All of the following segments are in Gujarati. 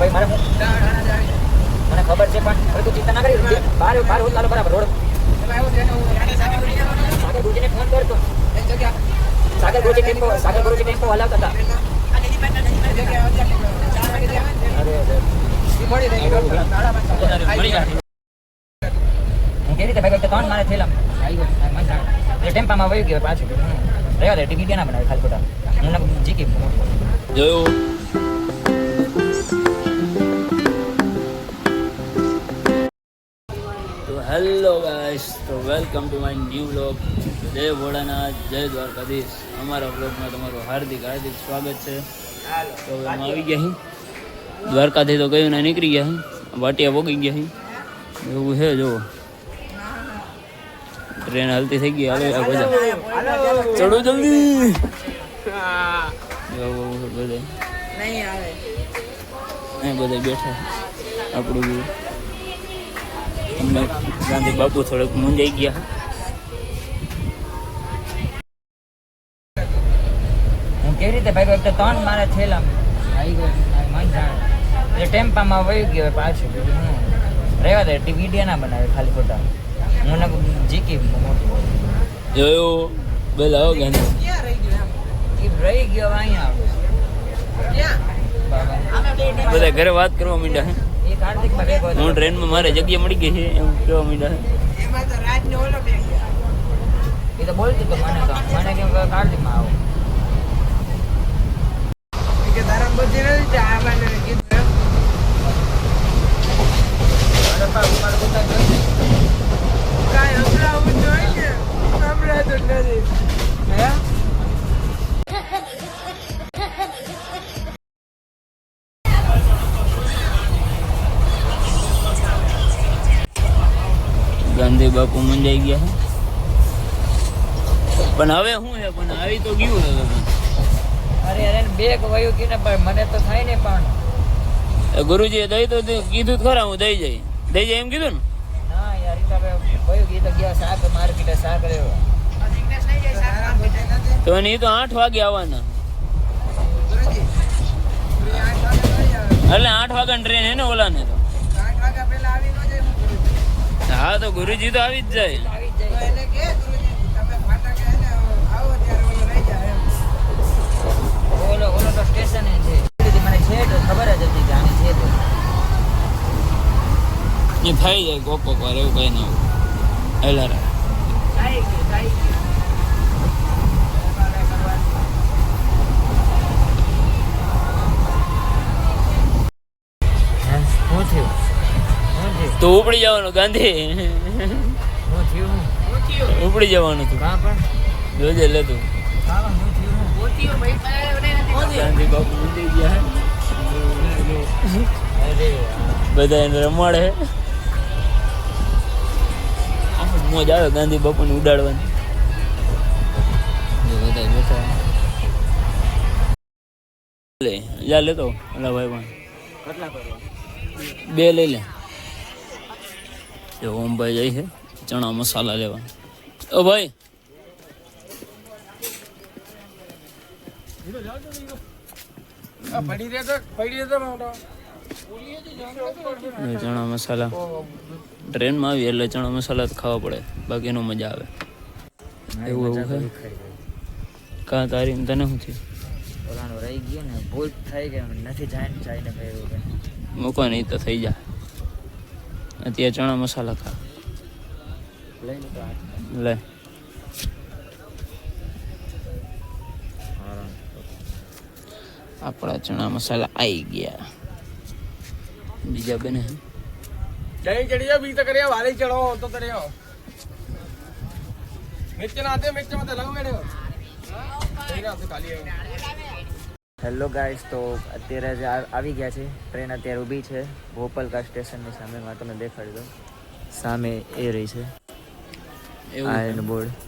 ભાઈ મારે મને ખબર છે પણ હવે તું ચિંતા ના કરી બહાર બહાર હોત લાલો બરાબર રોડ સાગર ગુરુજીને ફોન કરતો સાગર ગુરુજી ટેમ્પો હલાવતા હતા હું કેવી રીતે ભાઈ ત્રણ મારે થયેલા ટેમ્પામાં વહી ગયો પાછું રહેવા દે ટિકિટ ના બનાવે ખાલી ખોટા હું જીકી જોયું તો હેલો ગાઈસ તો welcome to my new vlog જય ભોળાનાથ જય દ્વારકાધીશ અમારા વ્લોગમાં તમારું હાર્દિક સ્વાગત છે તો હવે અમે આવી ગયા છીએ દ્વારકાથી તો કયું ના નીકળી ગયા છીએ વાટિયા પોગી ગયા છીએ એવું છે જો ટ્રેન હાલતી થઈ ગઈ હાલો બધા ચડો જલ્દી બધા બેઠા આપણું ગાંધી બાપુ થોડુંક મૂંઝાઈ ગયા હું કેવી રીતે ભાઈ ત્રણ મારે થયેલા આવી ગયો મન જાણ એટલે ટેમ્પામાં વહી ગયો પાછું રહેવા દે વિડીયો ના બનાવે ખાલી ખોટા હું જીકી જોયું બોલ આવો ગાંધી રહી ગયો અહીંયા બધા ઘરે વાત કરવા માંડ્યા હે એક હાર્દિકમાં ભેગો હું ટ્રેનમાં મારે જગ્યા મળી ગઈ છે એવું કહેવા માંડ્યા એ તો બોલતું તો મને કેમ કાર્તિકમાં આવો ગાંધી બાપુ મંજાઈ ગયા પણ હવે શું છે પણ આવી તો ગયું હવે અરે બેગ વયું કે ને પણ મને તો થાય ને પણ ગુરુજીએ દઈ તો કીધું ખરા હું દઈ જાય એમ કીધું ને ના યાર ઈ તો વયું ગઈ તો ગયા શાક માર્કેટે શાક રહ્યો તો એ તો 8 વાગે આવવાના એટલે 8 વાગ્યાની ટ્રેન હે ને ઓલા ને તો હા તો ગુરુજી તો આવી જ જાય ઓલો તો સ્ટેશન છે મને છે તો ખબર જ હતી કે આની છે તો એ થઈ જાય કોક વાર એવું કઈ ના હોય તો ઉપડી જવાનું ગાંધી ઉપડી જવાનું તું જોજે લે તું ગાંધી બાપુ ઉડી ગયા બધા એને રમાડે મોજ આવે ગાંધી બાપુ ને ઉડાડવાની બધા બેઠા લે જા લેતો ઓલા ભાઈ પણ કેટલા કરવા 2 લઈ લે ઓમભાઈ જાય છે ચણા મસાલા લેવા ઓ ભાઈ ચણા મસાલા ટ્રેનમાં આવી એટલે ચણા મસાલા તો ખાવા પડે બાકી નો મજા આવે એવું છે કાં તારી તને શું થયું ઓલાનો રહી ગયો ને ભૂલ થઈ ગઈ નથી જાય ને ભાઈ એવું મૂકો નહીં તો થઈ જાય અત્યારે ચણા મસાલા ખા લે આપણા ચણા મસાલા આવી ગયા બીજા બને જઈ ચડી જાઓ બીજ તો કર્યા વાલી ચડો તો કર્યો મિર્ચ નાતે મિર્ચ મત લગ મેડો હેલો ગાઈસ તો અત્યારે આવી ગયા છે ટ્રેન અત્યારે ઊભી છે ભોપાલકા સ્ટેશનની સામે તમે દેખાડી દો સામે એ રહી છે આયન બોર્ડ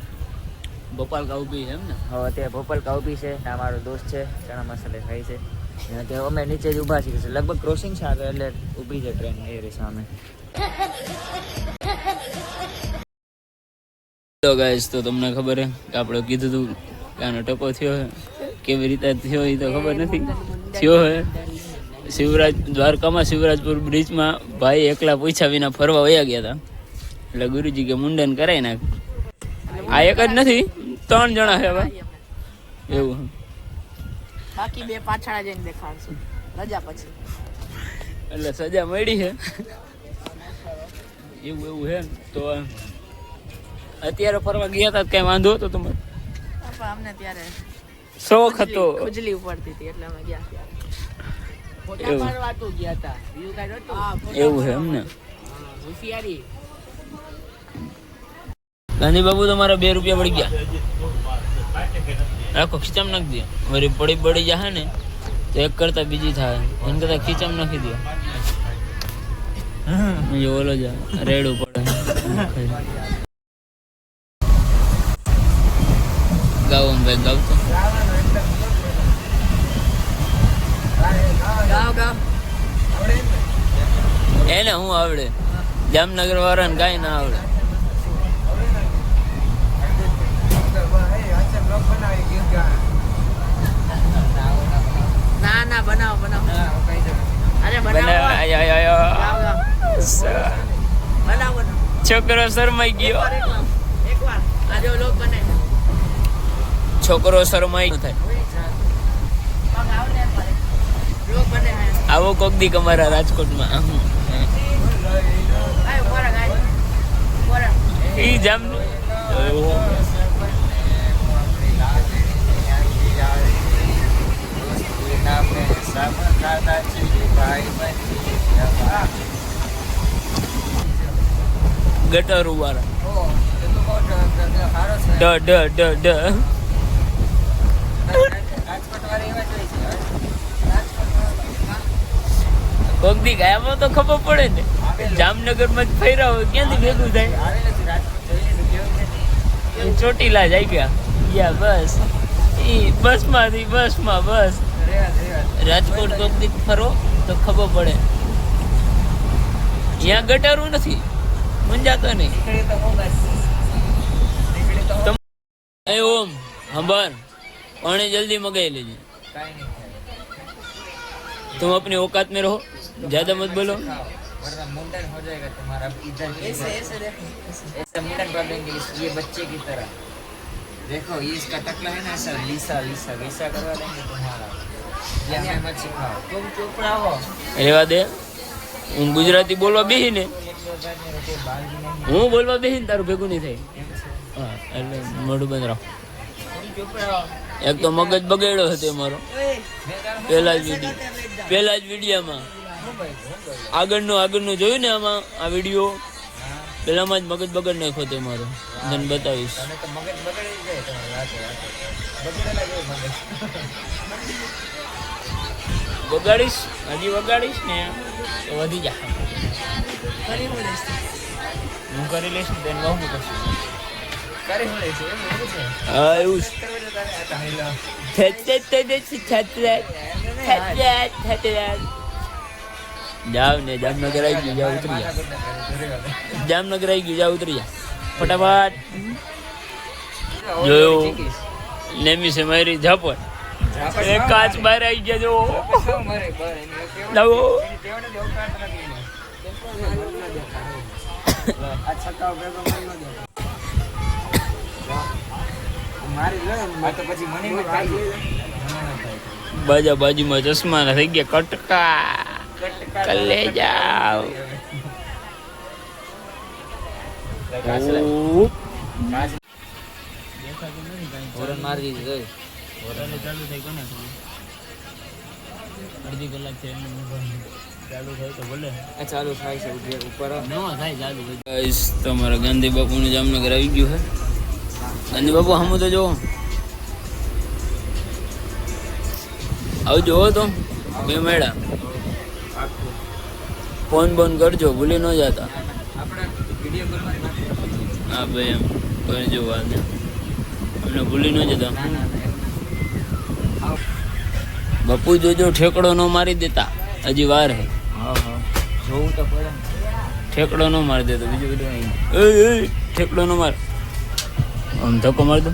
ભોપાલકા ઊભી છે એમ ને હવે અત્યારે ભોપાલકા ઊભી છે આ મારો દોસ્ત છે ચણા મસાલે ખાય છે અને અત્યારે અમે નીચે જ ઊભા છીએ લગભગ ક્રોસિંગ છે આગળ એટલે ઊભી છે ટ્રેન એ રહી સામે તો ગાઈસ તો તમને ખબર હે કે આપણે કીધું હતું કે આનો ટપો થયો હે કેવી રીતે થયો એ તો ખબર નથી થયો હે દ્વારકામાં શિવરાજપુર બ્રિજમાં ભાઈ એકલા પૂછ્યા વિના ફરવા વયા ગયા હતા. એટલે ગુરુજી કે મુંડન કરાય નાખ. આ એક જ નથી, 3 જણા છે ભાઈ. એવું બાકી 2 પાછળ જઈને દેખાડશું રજા પછી. એટલે સજા મળી છે એવું છે ને. તો અત્યારે ફરવા ગયા હતા કઈ વાંધો હતો તમારે? પણ અમને ત્યારે શોખ હતો. ખુજલી ઉપડતી હતી એટલે અમે ગયા ત્યારે. એવું. ફોટા પાડવાતું ગયા હતા. વ્યૂ કાઢ્યો તો. એવું છે એમને. હોશિયારી. ગાંધી બાબુ તમારા 2 રૂપિયા પડી ગયા. રાખો, ખીચામ નાખી દે. વળી પડી જાય ને તો એક કરતા બીજી થાય. એને કરતા ખીચામ નાખી દે. ઓલો જા રેડું પડે. ગાવ ભાઈ ગાવ તો ગાવ એને હું આવડે. જામનગર વાળાને કાંઈ ના આવડે. ના બનાવો. અરે બનાવો. ગાવ. બનાવો. છોકરો શરમાઈ ગયો. એકવાર આજે લોક બને. છોકરો શરમાઈ થાય. લોક બને. આવો કોક દી અમારા રાજકોટમાં. આય બોરા ગાય. બોરા. ઈ જામ ગટરો વાળા ડ કોક દી ગાયામાં તો ખબર પડે ને. જામનગર માં જ ફર્યા હોય ક્યાંથી ભેગું થાય. ચોટીલા જાય ગયા બસ. ઈ બસમાં બસ રાજકોટ કોક દી ફરો તો ખબર પડે. ત્યાં ગટારું નથી, મંજાતો નહીં. ए ओम हंबर पानी जल्दी मंगाई लीजिए. तुम अपनी औकात में रहो, ज्यादा मत बोलो. वरना मुंडन हो जाएगा तुम्हारा इधर ऐसे मुंडन कर देंगे ये बच्चे की तरह. देखो ये इसका टकला है ना ऐसा लीसा करवा देंगे तुम्हारा. ये हमें मत सिखाओ. तुम चुप रहो. रेवा दे. હું ગુજરાતી બોલવા બેહી ને હું બોલવા બેહી ને તારું ભેગું નહીં થાય. હા એટલે મોઢું બંધ રાખો. એક તો મગજ બગાડ્યો હતો મારો પહેલા જ વિડીયોમાં. આગળનું જોયું ને આમાં આ વિડીયો પેલામાં જ મગજ બગાડ નાખ્યો હતો મારો. તને બતાવીશ. બગાડીશ હજી વગાડીશ ને તો વધી જા. હું કરી લઈશ ને તેને બહુ કરશું. હા એવું જાવ ને જામનગર આવી ગયું. જાવ ઉતરી જા. જામનગર આવી ગયું. જાવ ઉતરી જા ફટાફટ. જોયું નેમી છે મારી ઝાપડ. એક કાચ બહાર આવી ગયા. જો બાજુમાં ચશ્મા ના થઈ ગયા કટકા. કલે જાવ. મારી દીધી. ચાલુ થઈ કોને અડધી કલાક છે ચાલુ થાય તો ભલે. ચાલુ થાય છે ઉપર ન થાય ચાલુ. ગાઈસ તમારા ગાંધી બાપુનું જામનગર આવી ગયું છે. ગાંધી બાપુ હમું તો જોવો. આવ જોવો તો બે મેળા. ફોન બોન કરજો, ભૂલી ન જતા. હા ભાઈ એમ કરજો વાત. અમને ભૂલી ન જતા. બાપુ જોજો ઠેકડો ન મારી દેતા. હજી વાર હે. જોવું તો પડે. ઠેકડો ન મારી દેતો. બીજું બધું ઠેકડો ન માર. આમ ધક્કો માર દો.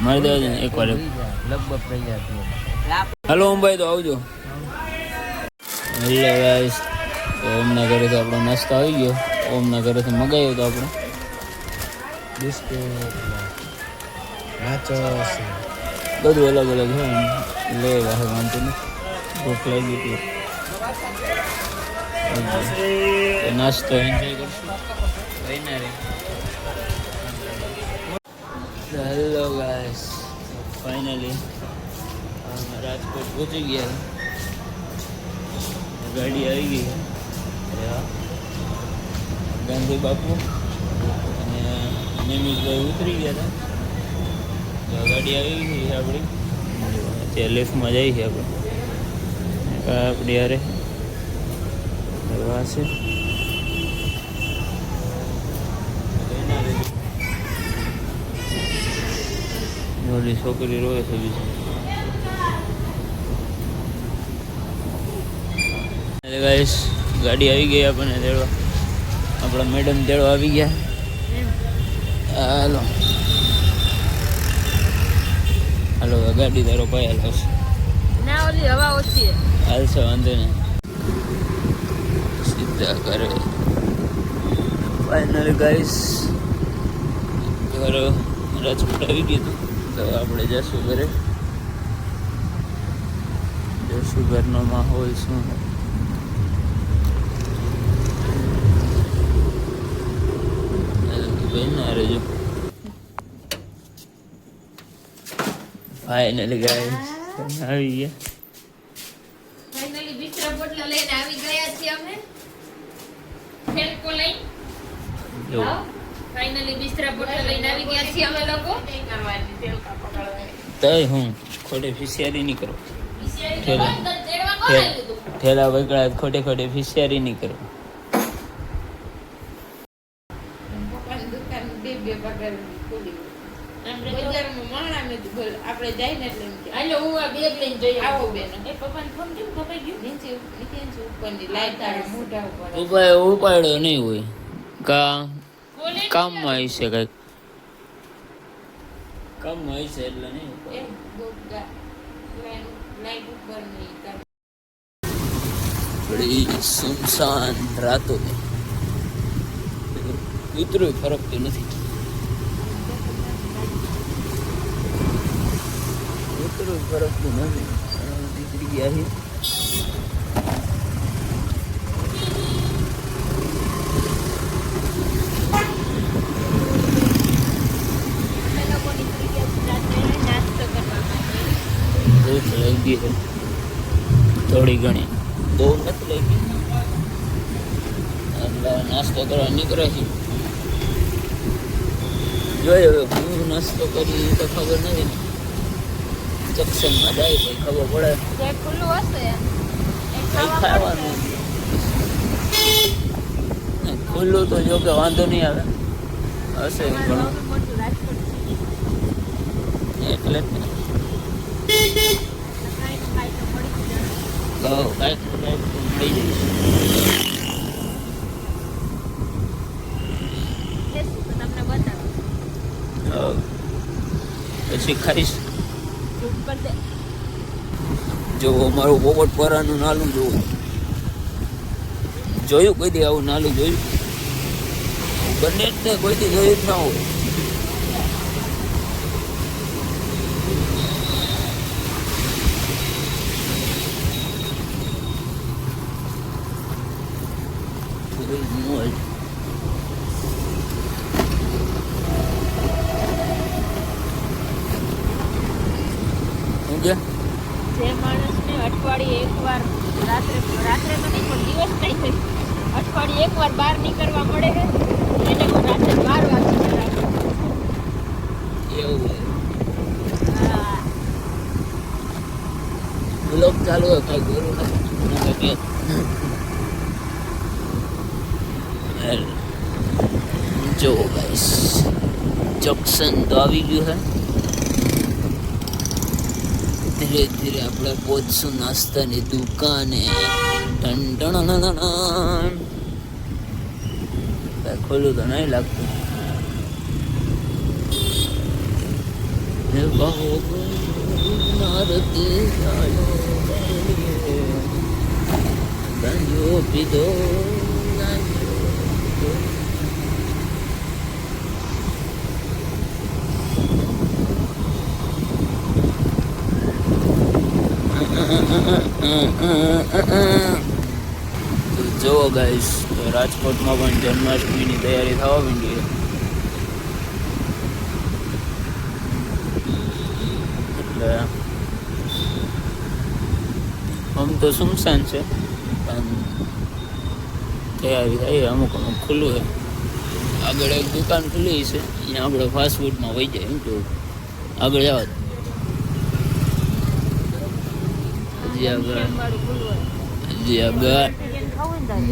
મારી દેવા ને એક વાર. લગભગ તૈયાર થયો. હાલો અંબાઈ તો આવજો. હેલો ગાઈસ, તો ઓમના ઘરેથી આપણો નાસ્તો આવી ગયો. ઓમના ઘરેથી મગાવ્યો તો આપણે બિસ્કિટ, નાચોસ, બધું અલગ અલગ છે. લેવા છે વાંધો નહીં. ભૂખ લાગી હતી તો નાસ્તો એન્જોય કરશું. હેલો ગાઈસ, ફાઇનલી રાજકોટ પહોંચી ગયા. ગાડી આવી ગઈ છે. ગાંધી બાપુ અને નિમિષભાઈ ઉતરી ગયા હતા. તો ગાડી આવી ગઈ છે આપણી. ત્યાં લિફ્ટમાં જઈએ છીએ આપણે. આપણી યારે છે ઓલી છોકરી રોવે છે બીજી. ગાઈસ, ગાડી આવી ગઈ આપણને તેડવા. આપણા મેડમ તેડવા આવી ગયા. હાલો હાલો, ગાડી તારો પાયા લાવશે. ના ઓલી હવા ઓછી છે. હાલશે, વાંધો નહીં. સીધા કરે. ફાઇનલી ગાઈસ, ઘર રાજકોટ આવી ગયું હતું. તો આપણે જશું ઘરે. જશું ઘરનો માહોલ શું રહેજો. ફાઇનલી ગાઈસ આવી ગયા. ફાઇનલી બિસ્તરા પોટલા લઈને આવી ગયા છીએ અમે. ફેરકો લઈ જો ફાઇનલી બિસ્તરા પોટલા લઈને આવી ગયા છીએ અમે લોકો. તય હું ખોટે ફિશિયારી નહીં કરો. તેડવા કોણ આવ્યું તું? ઠેલા વગડા ખોટે ખોટે ફિશિયારી નહીં કરો. પપ્પાની દુકાન બે પગાર ખોલી બજારમાં માણા મેં બોલ આપણે જાય ને એટલે એમ કે હાલો હું આ બેગ લઈને જઈ આવો બેન એ પપ્પાને ફોન કેમ કપાઈ ગયો? નીચે ઉપરની લાઈટ આવે મોઢા ઉપર ઉપાડ્યો નહીં હોય બોલે કામમાં હશે કઈક. કામમાં હશે એટલે નહીં એમ ગોગા લાઈટ ઉપર નહીં બડી સુનસાન રાતો ને ઉતરું ફરકતું નથી. ઉતરું ફરકતું નથી. દીકરી ગયા છે. ભૂખ લાગી છે થોડી ઘણી, બહુ નથી લાગી. એટલે નાસ્તો કરવા નીકળે છે. જોઈએ હવે હું નાસ્તો કરી તો ખબર નથી. જંક્શનમાં જાય પછી ખબર પડે. જે ખુલ્લું હશે એ કઈ ખાવા ખાવાનું ખુલ્લું તો જો કે વાંધો નહીં આવે. હશે ઘણું મોટું રાજકોટ એટલે જ ને. કાંઈ તો પડી જ જાય. કાંઈક મળી જઈશ. લેશું તો તમને બતાવું. પછી ખાઈશ. ચૂપ કરી દે. જો મારું પોપટ પરાનું નાલું જોયું કોઈ દી આવું નાલું જોયું? બંને જ ને કોઈ દી જોયું જ ના હોય. મોજ. શું કે જે માણસને અઠવાડિયે એકવાર રાત્રે તો નહીં પણ દિવસ નહીં થઈ અઠવાડિયે એકવાર બહાર નીકળવા મળે છે એને પણ રાત્રે 12 વાગે એવું હા બ્લોગ ચાલુ હોય કઈ બોલું નથી. જો ગાઈસ જંક્શન તો આવી ગયું છે. ધીરે ધીરે આપણે પહોંચશું નાસ્તાની દુકાને. ખોલું તો નહીં લાગતું. મારતી ચાલો ગાંજો પીધો ગાંજો પીધો. તો જો ગાઈસ, તો રાજકોટમાં પણ જન્માષ્ટમીની તૈયારી થવા માંડી છે. એટલે આમ તો સુમસાન છે, પણ તૈયારી થઈ અમુક અમુક ખુલ્લું છે. આગળ એક દુકાન ખુલ્લી છે, અહીંયા આપણે ફાસ્ટ ફૂડમાં વહી જાય. એમ તો આગળ જવા દો. હજી આગળ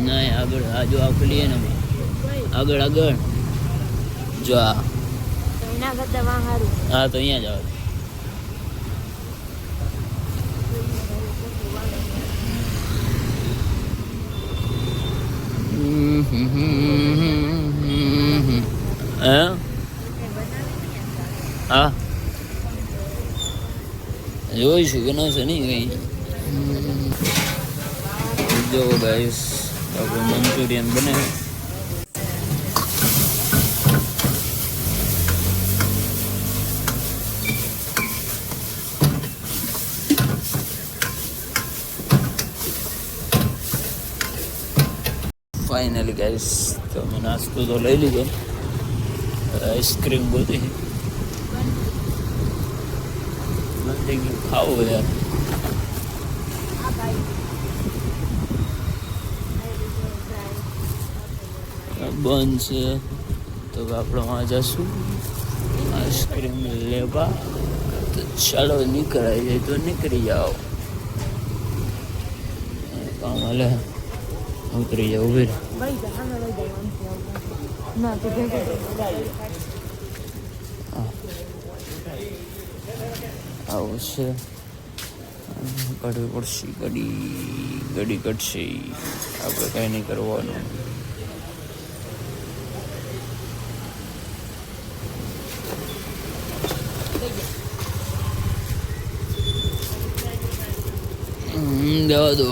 નહીં, આગળ આ જો આ ખુલી ને આગળ આગળ જો આ હા, તો અહીંયા જવા દો. હા, જોઈશું બનાવશે નહીં કઈ. જો ગાઈસ, આપણે મંચુરિયન બને. ફાઇનલી ગાઈસ, તો મેં નાસ્તો તો લઈ લીધો. આઈસ્ક્રીમ બધી ખાવું યાર. બંધ છે તો આપણે વાં જશું આઈસ્ક્રીમ લેવા. તો ચાલો નીકળાઈ જાય તો નીકળી જાઓ. કામ હાલે, ઉતરી જાવ. ઉભી રહે. આવું છે, કાઢવી પડશે ગાડી કટશે. આપણે કંઈ નહીં કરવાનું. જવા દો.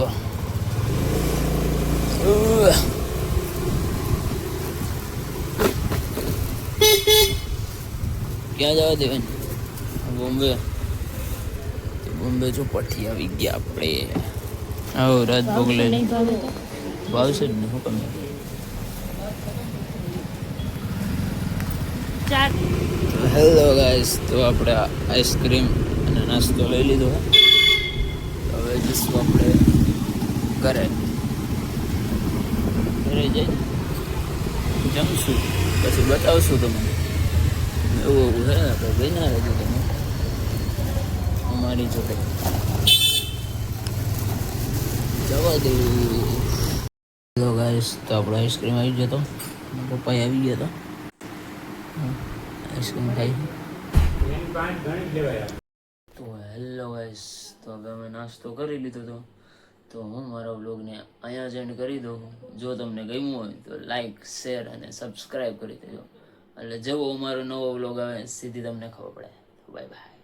ક્યાં જવા દેવાય? બોમ્બે. બોમ્બે ચોપાટી આવી ગયા આપણે. આવો રાજભોગ લઈ ભાવશે જ ને. શું કમ હેલો ગાઈસ, તો આપણે આઈસ્ક્રીમ અને નાસ્તો લઈ લીધો. હવે જઈશું આપણે ઘરે જઈ જમશું, પછી બતાવશું તમને. એવું હે તો ભાઈ ના રહેજો તમે અમારી જોડે. જવા દેવું. હેલો ગાઈસ, તો આપણો આઈસ્ક્રીમ આવી ગયો હતો. પપ્પાએ આવી ગયા હતા આઈસ્ક્રીમ ખાઈ. તો હેલો ગાઈસ, તો હવે અમે નાસ્તો કરી લીધો હતો. તો હું મારા વ્લોગને અહીંયા જ એન્ડ કરી દઉં. જો તમને ગમ્યું હોય તો લાઈક, શેર અને સબસ્ક્રાઈબ કરી દેજો. એટલે જેવો અમારો નવો વ્લોગ આવે સીધી તમને ખબર પડે. Bye bye.